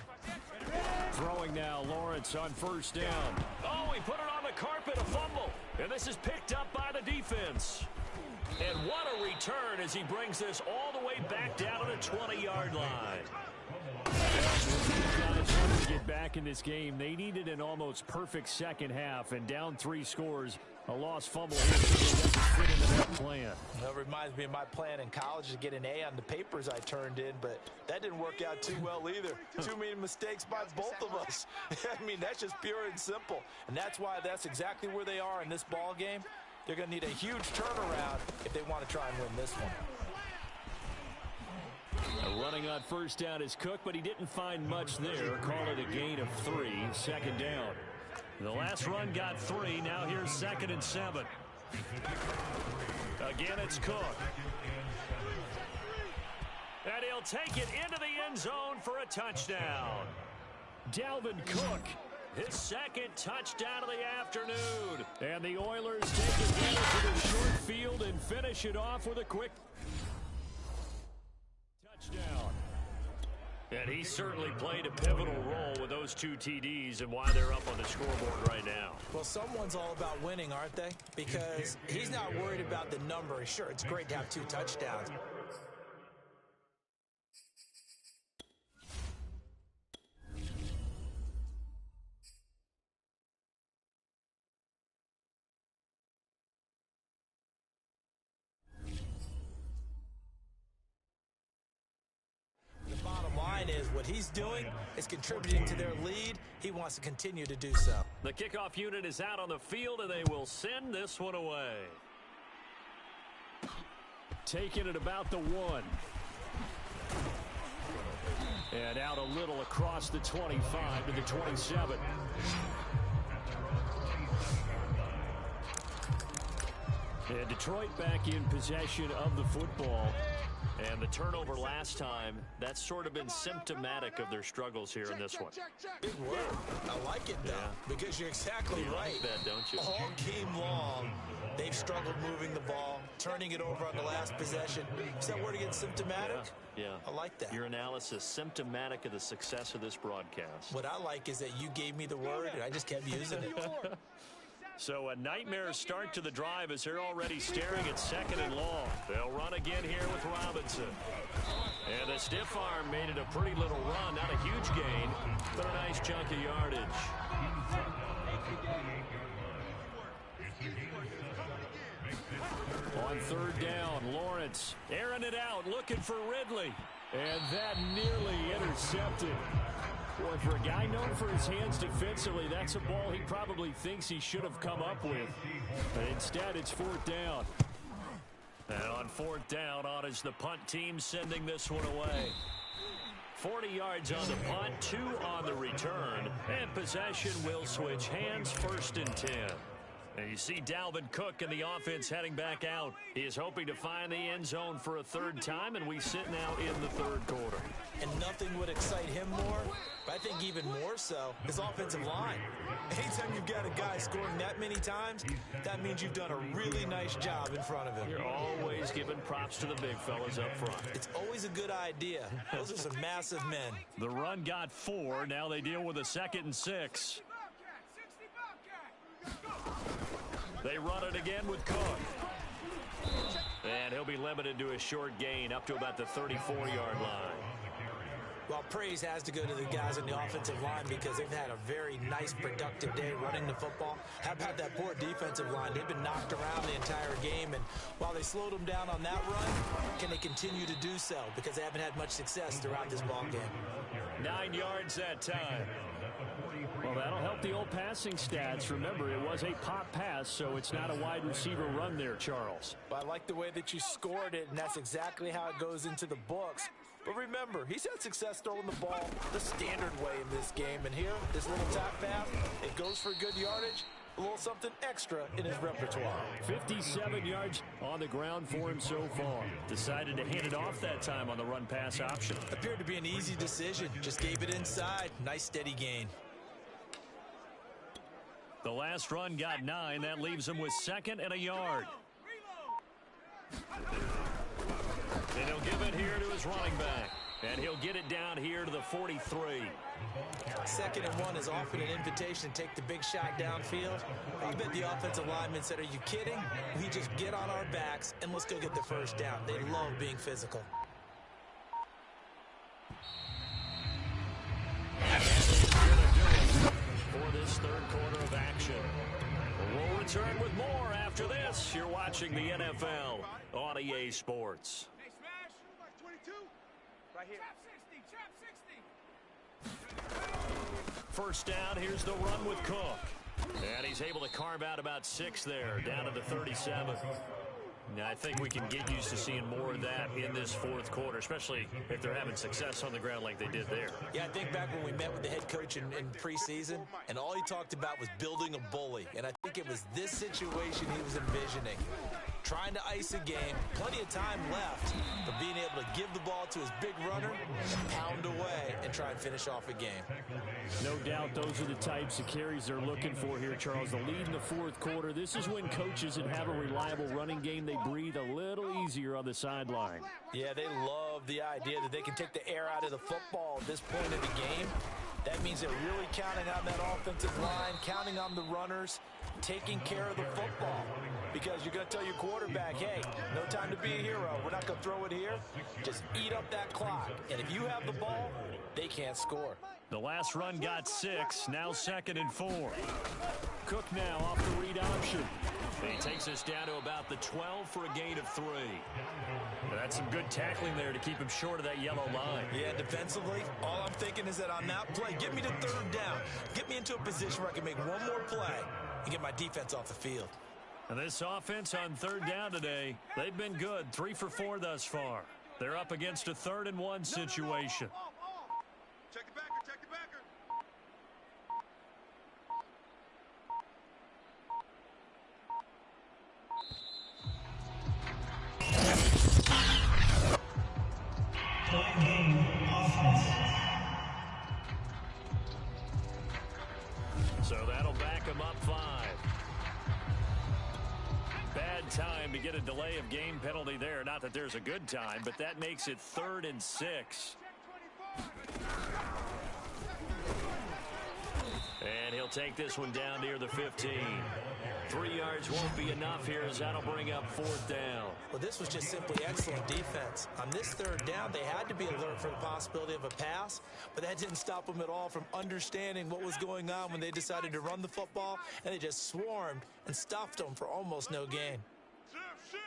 S2: Throwing now, Lawrence on 1st down. Oh, he put it on the carpet, a fumble. And this is picked up by the defense. And what a return as he brings this all the way back down to the 20-yard line. Guys wanted to get back in this game. They needed an almost perfect second half, and down 3 scores. A lost fumble here doesn't fit into that plan.
S3: Well, it reminds me of my plan in college to get an A on the papers I turned in, but that didn't work out too well either. Too many mistakes by both of us. I mean, that's just pure and simple. And that's why that's exactly where they are in this ball game. They're going to need a huge turnaround if they want to try and win this one.
S2: Running on 1st down is Cook, but he didn't find much there. Call it a gain of 3, 2nd down. The last run got 3. Now here's 2nd and 7. Again, it's Cook. And he'll take it into the end zone for a touchdown. Dalvin Cook, his 2nd touchdown of the afternoon. And the Oilers take advantage of the short field and finish it off with a quick touchdown. And he certainly played a pivotal role with those 2 TDs and why they're up on the scoreboard right now.
S3: Well, someone's all about winning, aren't they? Because he's not worried about the number. Sure, it's great to have 2 touchdowns. Is what he's doing is contributing to their lead. He wants to continue to do so.
S2: The kickoff unit is out on the field, and they will send this one away. Taking it about the 1. And out a little across the 25 to the 27. And Detroit back in possession of the football. And the turnover last time, that's sort of been symptomatic of their struggles here in this one.
S3: Big word. I like it, though, because you're exactly right.
S2: Like that, don't you?
S3: All game long, they've struggled moving the ball, turning it over on the last possession. Is that word again, symptomatic?
S2: Yeah.
S3: I like that.
S2: Your analysis, symptomatic of the success of this broadcast.
S3: What I like is that you gave me the word, and I just kept using it.
S2: So a nightmare start to the drive as they're already staring at 2nd and long. They'll run again here with Robinson. And the stiff arm made it a pretty little run. Not a huge gain, but a nice chunk of yardage. On 3rd down, Lawrence airing it out, looking for Ridley. And that nearly intercepted. Boy, for a guy known for his hands defensively, that's a ball he probably thinks he should have come up with. But instead, it's 4th down. And on 4th down, on is the punt team sending this one away. 40 yards on the punt, 2 on the return. And possession will switch hands, 1st and 10. And you see Dalvin Cook and the offense heading back out. He is hoping to find the end zone for a 3rd time, and we sit now in the 3rd quarter.
S3: And nothing would excite him more, but I think even more so, his offensive line. Anytime you've got a guy scoring that many times, that means you've done a really nice job in front of him.
S2: You're always giving props to the big fellas up front.
S3: It's always a good idea. Those are some massive men.
S2: The run got 4. Now they deal with a 2nd and 6. They run it again with Cook. And he'll be limited to a short gain up to about the 34-yard line.
S3: Well, praise has to go to the guys on the offensive line because they've had a very nice, productive day running the football. How about that poor defensive line? They've been knocked around the entire game, and while they slowed them down on that run, can they continue to do so? Because they haven't had much success throughout this ball game.
S2: 9 yards that time.
S6: Well, that'll help the old passing stats. Remember, it was a pop pass, so it's not a wide receiver run there, Charles.
S3: But I like the way that you scored it, and that's exactly how it goes into the books. But remember, he's had success throwing the ball the standard way in this game. And here, this little tap pass, it goes for good yardage, a little something extra in his repertoire.
S6: 57 yards on the ground for him so far.
S2: Decided to hand it off that time on the run-pass option.
S3: Appeared to be an easy decision. Just gave it inside. Nice, steady gain.
S2: The last run got 9. That leaves him with 2nd and a yard. And he'll give it here to his running back. And he'll get it down here to the 43.
S3: 2nd and 1 is often an invitation to take the big shot downfield. I bet the offensive lineman said, are you kidding? We just get on our backs and let's go get the first down. They love being physical.
S2: For this third quarter of action. We'll return with more after this. You're watching the NFL on EA Sports.
S4: Hey, Smash. 22. Right here. Trap 60.
S2: First down, here's the run with Cook. And he's able to carve out about 6 there, down to the 37. Now, I think we can get used to seeing more of that in this fourth quarter, especially if they're having success on the ground like they did there.
S3: Yeah, I think back when we met with the head coach in preseason, and all he talked about was building a bully. And I think it was this situation he was envisioning. Trying to ice a game, plenty of time left, but being able to give the ball to his big runner and pound away and try and finish off a game.
S6: No doubt those are the types of carries they're looking for here, Charles. The lead in the fourth quarter. This is when coaches that have a reliable running game, they breathe a little easier on the sideline.
S3: Yeah, they love the idea that they can take the air out of the football at this point of the game. That means they're really counting on that offensive line, counting on the runners, taking care of the football. Because you're going to tell your quarterback, hey, no time to be a hero. We're not going to throw it here. Just eat up that clock. And if you have the ball, they can't score.
S2: The last run got 6, now 2nd and 4. Cook now off the read option. And he takes us down to about the 12 for a gain of 3. That's some good tackling there to keep him short of that yellow line.
S3: Yeah, defensively, all I'm thinking is that on that play, get me to 3rd down. Get me into a position where I can make one more play and get my defense off the field.
S2: And this offense on 3rd down today, they've been good. 3 for 4 thus far. They're up against a 3rd and 1 situation.
S4: Check the backer, check the backer.
S2: So that'll back them up 5. Bad time to get a delay of game penalty there. Not that there's a good time, but that makes it 3rd and 6. And he'll take this one down near the 15. 3 yards won't be enough here as that'll bring up 4th down.
S3: Well, this was just simply excellent defense. On this 3rd down, they had to be alert for the possibility of a pass, but that didn't stop them at all from understanding what was going on when they decided to run the football, and they just swarmed and stuffed them for almost no gain.
S4: Shift.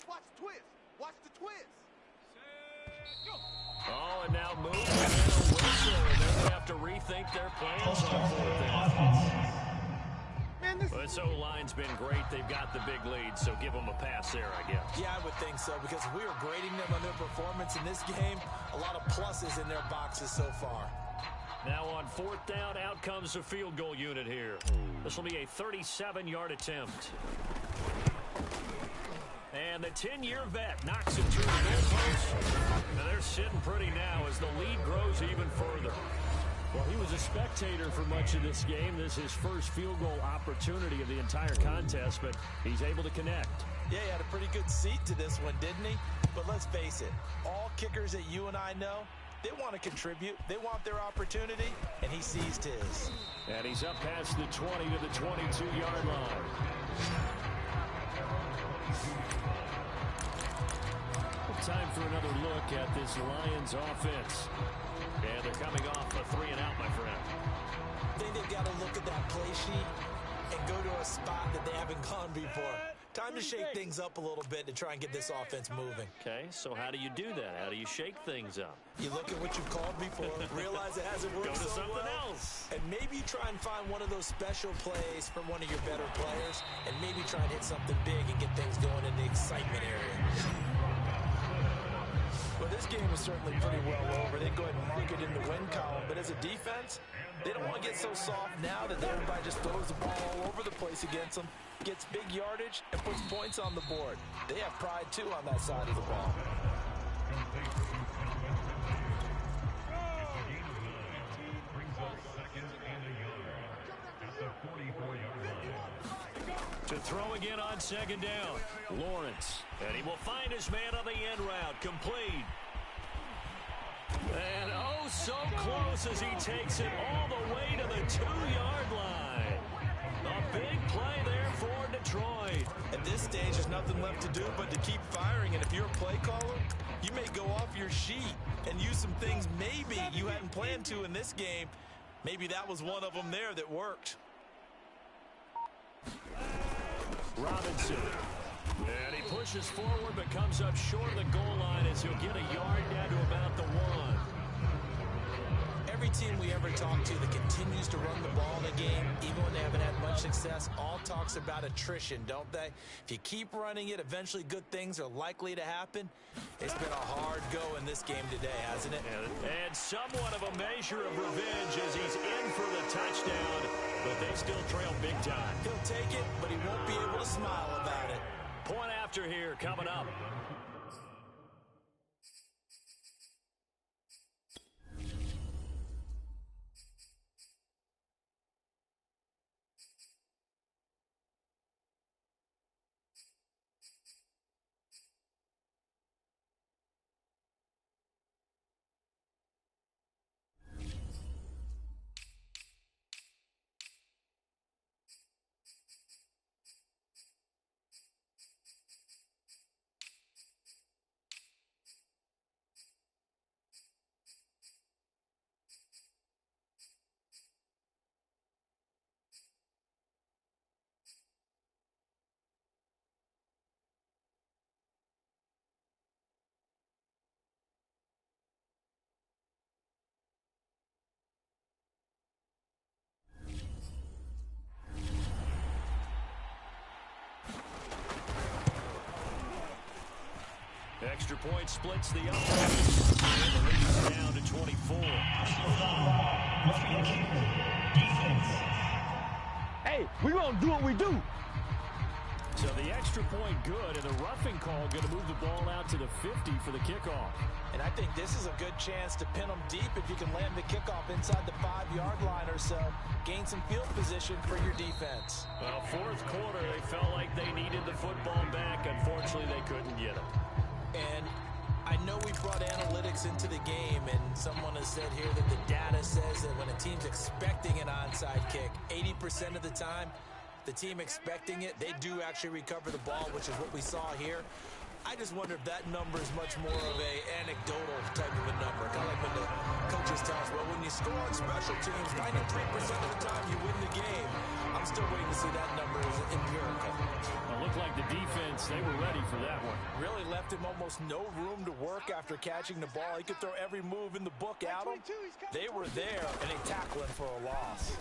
S4: Watch the twist. Watch the twist.
S2: Oh, and now move and then a whistle, and they're going to have to rethink their plans on 4th down. Well, this O-line's been great. They've got the big lead, so give them a pass there, I guess.
S3: Yeah, I would think so, because we were grading them on their performance in this game. A lot of pluses in their boxes so far.
S2: Now on 4th down, out comes the field goal unit here. This will be a 37-yard attempt. And the 10-year vet knocks it through the goalpost. Now they're sitting pretty now as the lead grows even further.
S6: Well, he was a spectator for much of this game. This is his first field goal opportunity of the entire contest, but he's able to connect.
S3: Yeah, he had a pretty good seat to this one, didn't he? But let's face it, all kickers that you and I know, They want to contribute. They want their opportunity, and he seized his.
S6: And he's up past the 20 to the 22-yard line. Time for another look at this Lions offense. And they're coming off a 3-and-out, my friend.
S3: I think they've got to look at that play sheet and go to a spot that they haven't gone before. Time to shake things up a little bit to try and get this offense moving.
S6: Okay, so how do you do that? How do you shake things up?
S3: You look at what you've called before, realize it hasn't worked
S6: Go to
S3: so
S6: something
S3: well,
S6: else.
S3: and maybe try and find one of those special plays from one of your better players, and maybe try and hit something big and get things going in the excitement area. Well, this game is certainly pretty well over. They go ahead and mark it in the win column, but as a defense, they don't want to get so soft now that everybody just throws the ball all over the place against them, gets big yardage, and puts points on the board. They have pride, too, on that side of the ball.
S6: To throw again on second down. Lawrence. And he will find his man on the end route. Complete. And oh, so close as he takes it all the way to the 2-yard line. A big play there for Detroit.
S3: At this stage, there's nothing left to do but to keep firing. And if you're a play caller, you may go off your sheet and use some things maybe you hadn't planned to in this game. Maybe that was one of them there that worked.
S6: Robinson. And he pushes forward but comes up short of the goal line as he'll get a yard down to about the 1.
S3: Every team we ever talk to that continues to run the ball in the game, even when they haven't had much success, all talks about attrition, don't they? If you keep running it, eventually good things are likely to happen. It's been a hard go in this game today, hasn't it?
S6: And somewhat of a measure of revenge as he's in for the touchdown, but they still trail big time.
S3: He'll take it, but he won't be able to smile about it.
S6: Point after here coming up. Extra point splits the offense. And the lead is down to 24.
S4: Hey, we gonna do what we do.
S6: So the extra point good, and the roughing call going to move the ball out to the 50 for the kickoff.
S3: And I think this is a good chance to pin them deep if you can land the kickoff inside the 5-yard line or so. Gain some field position for your defense.
S6: Well, fourth quarter, they felt like they needed the football back. Unfortunately, they couldn't get it.
S3: And I know we brought analytics into the game, and someone has said here that the data says that when a team's expecting an onside kick, 80% of the time, the team expecting it, they do actually recover the ball, which is what we saw here. I just wonder if that number is much more of a anecdotal type of a number. Kind of like when the coaches tell us, well, when you score on special teams, 93% of the time you win the game. I'm still waiting to see that number as empirical.
S6: It looked like the defense, they were ready for that one.
S3: Really left him almost no room to work after catching the ball. He could throw every move in the book at him. They were there, and they tackled him for a loss.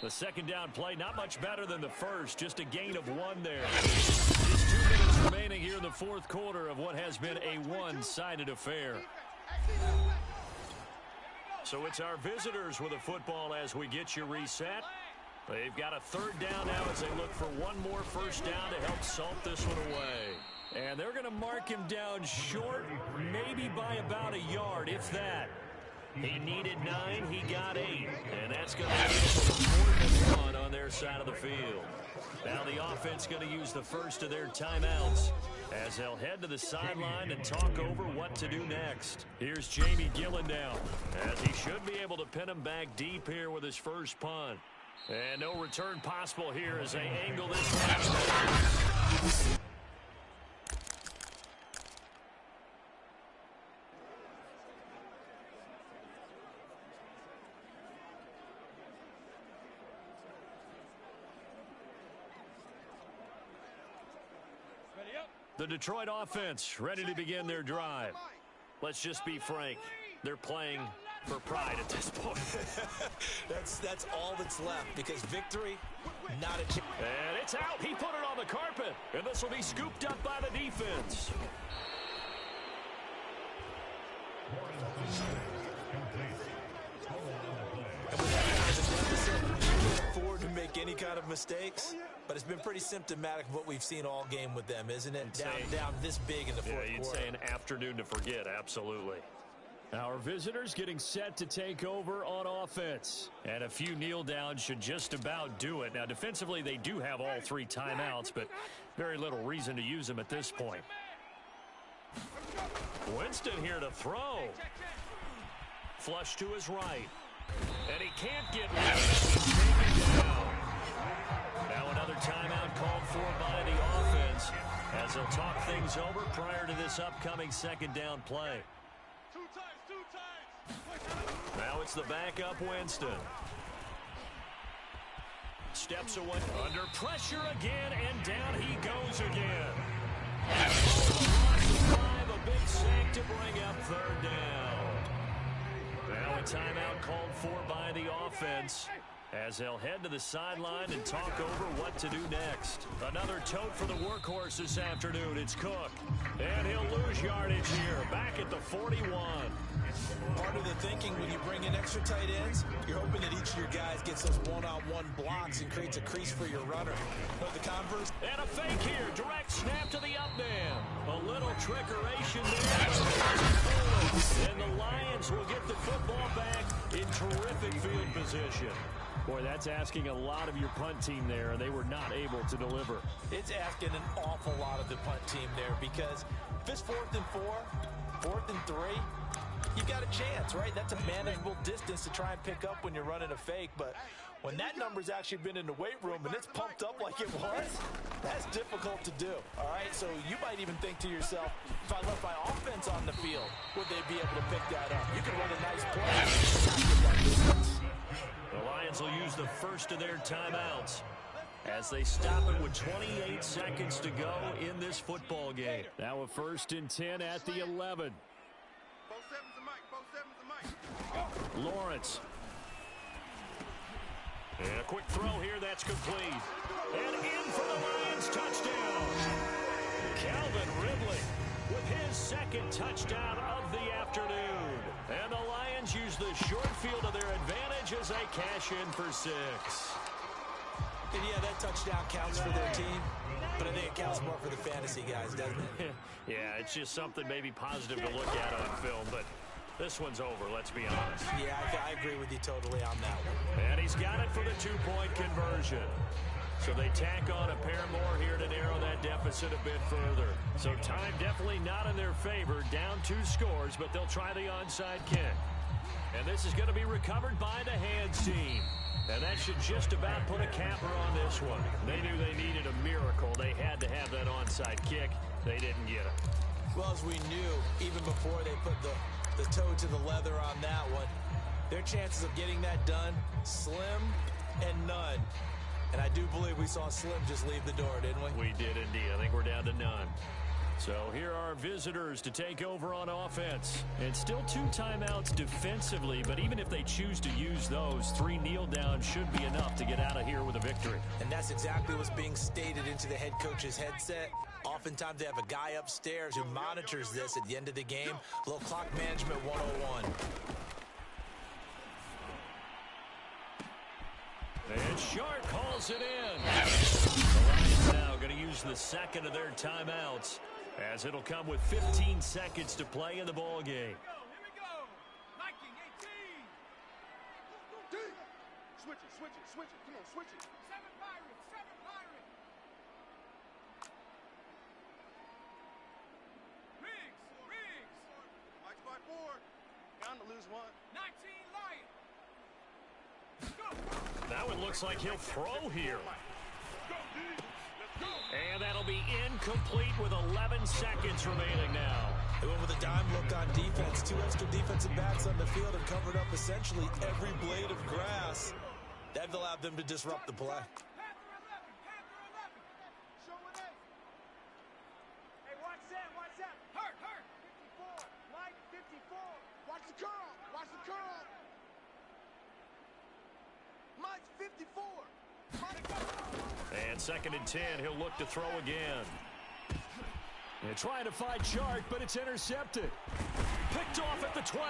S6: The second down play, not much better than the first, just a gain of 1 there. Just 2 minutes remaining here in the fourth quarter of what has been a one-sided affair. So it's our visitors with a football as we get you reset. They've got a third down now as they look for one more first down to help salt this one away. And they're going to mark him down short, maybe by about a yard, if that.
S2: He needed 9, he got 8. And that's going to leave them with a 4th and 1 on their side of the field. Now the offense going to use the first of their timeouts as they'll head to the sideline and talk over what to do next. Here's Jamie Gillen now, as he should be able to pin him back deep here with his first punt. And no return possible here as they angle this touchdown. The Detroit offense ready to begin their drive. Let's just be frank. They're playing for pride at this point.
S3: that's all that's left, because victory, not a chance.
S2: And it's out. He put it on the carpet. And this will be scooped up by the defense.
S3: Afford to make any kind of mistakes, but it's been pretty symptomatic of what we've seen all game with them, isn't it? Down this big in the fourth quarter.
S2: You'd say an afternoon to forget, absolutely. Our visitors getting set to take over on offense. And a few kneel downs should just about do it. Now, defensively, they do have all 3 timeouts, but very little reason to use them at this point. Winston here to throw. Flush to his right. And he can't get rid of it. Now another timeout called for by the offense as they'll talk things over prior to this upcoming second down play. Now it's the backup Winston. Steps away. Under pressure again, and down he goes again. A big sack to bring up 3rd down. Now a timeout called for by the offense as they'll head to the sideline and talk over what to do next. Another tote for the workhorse this afternoon. It's Cook. And he'll lose yardage here. Back at the 41.
S3: Part of the thinking when you bring in extra tight ends, you're hoping that each of your guys gets those one-on-one blocks and creates a crease for your runner. But the converse.
S2: And a fake here. Direct snap to the up man. A little trickeration there. And the Lions will get the football back in terrific field position. Boy, that's asking a lot of your punt team there, and they were not able to deliver.
S3: It's asking an awful lot of the punt team there, because if it's 4th and 4, 4th and 3, you've got a chance, right? That's a manageable distance to try and pick up when you're running a fake, but when that number's actually been in the weight room and it's pumped up like it was, that's difficult to do, all right? So you might even think to yourself, if I left my offense on the field, would they be able to pick that up? You can run a nice play.
S2: The Lions will use the first of their timeouts as they stop it with 28 seconds to go in this football game. Now a 1st and 10 at the 11. Lawrence. And a quick throw here, that's complete. And in for the Lions, touchdown. Calvin Ridley with his 2nd touchdown of the afternoon. And the Lions use the short field to their advantage as they cash in for 6.
S3: And yeah, that touchdown counts for their team, but I think it counts more for the fantasy guys, doesn't it?
S2: Yeah, it's just something maybe positive to look at on film, but this one's over, let's be honest.
S3: Yeah, I agree with you totally on that one.
S2: And he's got it for the 2-point conversion. So they tack on a pair more here to narrow that deficit a bit further. So time definitely not in their favor. Down 2 scores, but they'll try the onside kick. And this is going to be recovered by the hands team. And that should just about put a capper on this one. They knew they needed a miracle. They had to have that onside kick. They didn't get it.
S3: Well, as we knew, even before they put the toe to the leather on that one, their chances of getting that done, slim and none. And I do believe we saw Slim just leave the door, didn't we?
S2: We did indeed. I think we're down to none. So here are our visitors to take over on offense. And still 2 timeouts defensively, but even if they choose to use those, 3 kneel downs should be enough to get out of here with a victory.
S3: And that's exactly what's being stated into the head coach's headset. Oftentimes they have a guy upstairs who monitors this at the end of the game. A little clock management 101.
S2: And Sharp calls it in. The Lions now going to use the 2nd of their timeouts, as it'll come with 15 seconds to play in the ball game.
S4: Switch it. Come on, switch it. 7 Pirates. Riggs. Mike's by 4. Bound to lose 1. 19 Lions.
S2: That one looks like he'll throw here. And that'll be incomplete with 11 seconds remaining now.
S3: They went with a dime look on defense. 2 extra defensive backs on the field and covered up essentially every blade of grass. That allowed them to disrupt the play.
S4: Panther 11. Showing 8. Hey, watch that. Hurt. 54. Mike 54. Watch the curl. Mike's 54.
S2: And 2nd and 10, he'll look to throw again.
S6: They're trying to find Chark, but it's intercepted.
S2: Picked off at the 12.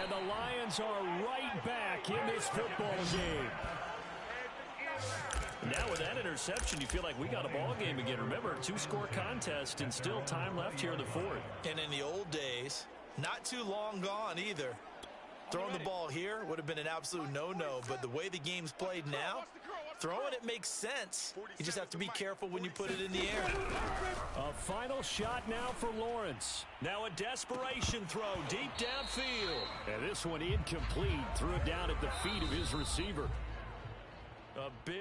S6: And the Lions are right back in this football game.
S2: Now with that interception, you feel like we got a ball game again. Remember, 2-score contest and still time left here in the 4th.
S3: And in the old days, not too long gone either. Throwing the ball here would have been an absolute no-no, but the way the game's played now, throwing it makes sense. You just have to be careful when you put it in the air.
S6: A final shot now for Lawrence.
S2: Now a desperation throw deep downfield.
S6: And this one incomplete. Threw it down at the feet of his receiver.
S2: A big